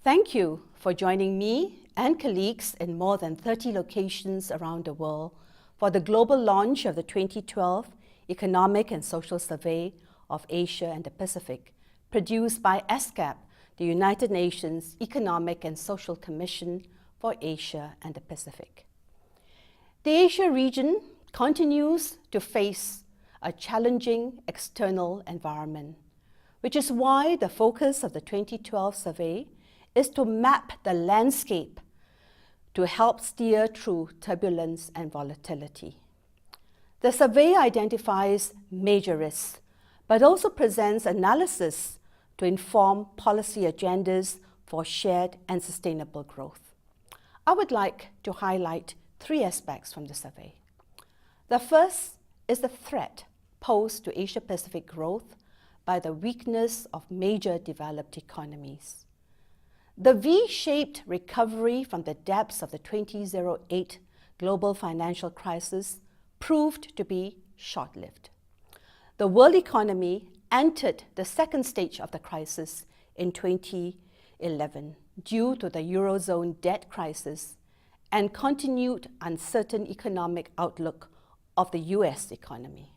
Thank you for joining me and colleagues in more than 30 locations around the world for the global launch of the 2012 Economic and Social Survey of Asia and the Pacific, produced by ESCAP, the United Nations Economic and Social Commission for Asia and the Pacific. The Asia region continues to face a challenging external environment, which is why the focus of the 2012 survey is to map the landscape to help steer through turbulence and volatility. The survey identifies major risks, but also presents analysis to inform policy agendas for shared and sustainable growth. I would like to highlight three aspects from the survey. The first is the threat posed to Asia-Pacific growth by the weakness of major developed economies. The V-shaped recovery from the depths of the 2008 global financial crisis proved to be short-lived. The world economy entered the second stage of the crisis in 2011 due to the Eurozone debt crisis and continued uncertain economic outlook of the US economy.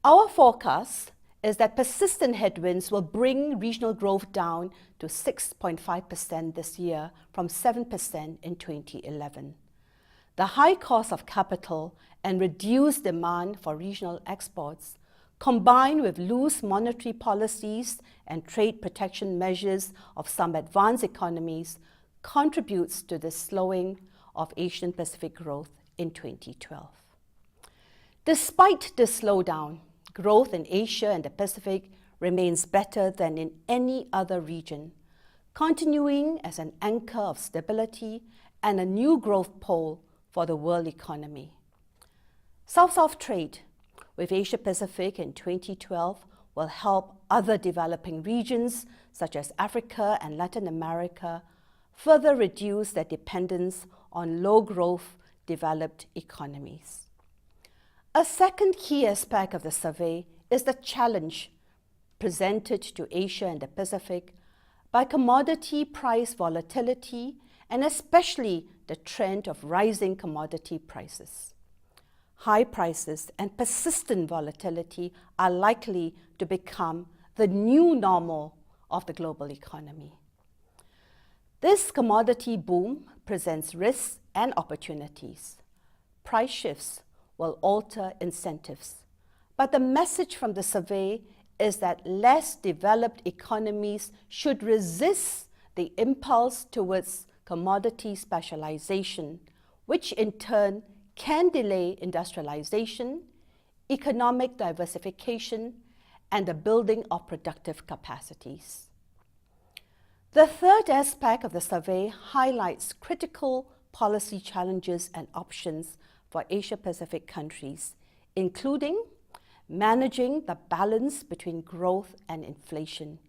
Our forecast is that persistent headwinds will bring regional growth down to 6.5% this year from 7% in 2011. The high cost of capital and reduced demand for regional exports, combined with loose monetary policies and trade protection measures of some advanced economies, contributes to the slowing of Asian Pacific growth in 2012. Despite this slowdown, growth in Asia and the Pacific remains better than in any other region, continuing as an anchor of stability and a new growth pole for the world economy. South-South trade with Asia-Pacific in 2012 will help other developing regions such as Africa and Latin America further reduce their dependence on low-growth developed economies. A second key aspect of the survey is the challenge presented to Asia and the Pacific by commodity price volatility and especially the trend of rising commodity prices. High prices and persistent volatility are likely to become the new normal of the global economy. This commodity boom presents risks and opportunities. Price shifts will alter incentives, but the message from the survey is that less developed economies should resist the impulse towards commodity specialization, which in turn can delay industrialization, economic diversification, and the building of productive capacities. The third aspect of the survey highlights critical policy challenges and options for Asia-Pacific countries, including managing the balance between growth and inflation,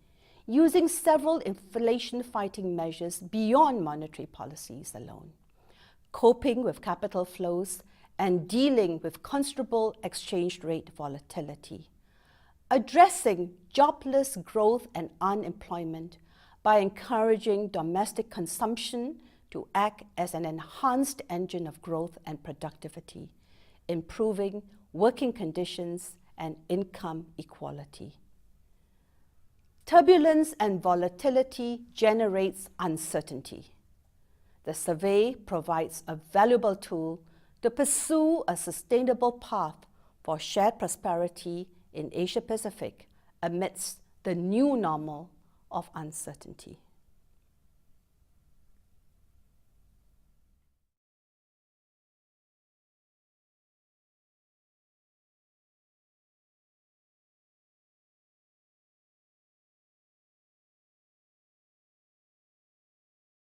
using several inflation-fighting measures beyond monetary policies alone, coping with capital flows, and dealing with considerable exchange rate volatility, addressing jobless growth and unemployment by encouraging domestic consumption to act as an enhanced engine of growth and productivity, improving working conditions and income equality. Turbulence and volatility generates uncertainty. The survey provides a valuable tool to pursue a sustainable path for shared prosperity in Asia-Pacific amidst the new normal of uncertainty.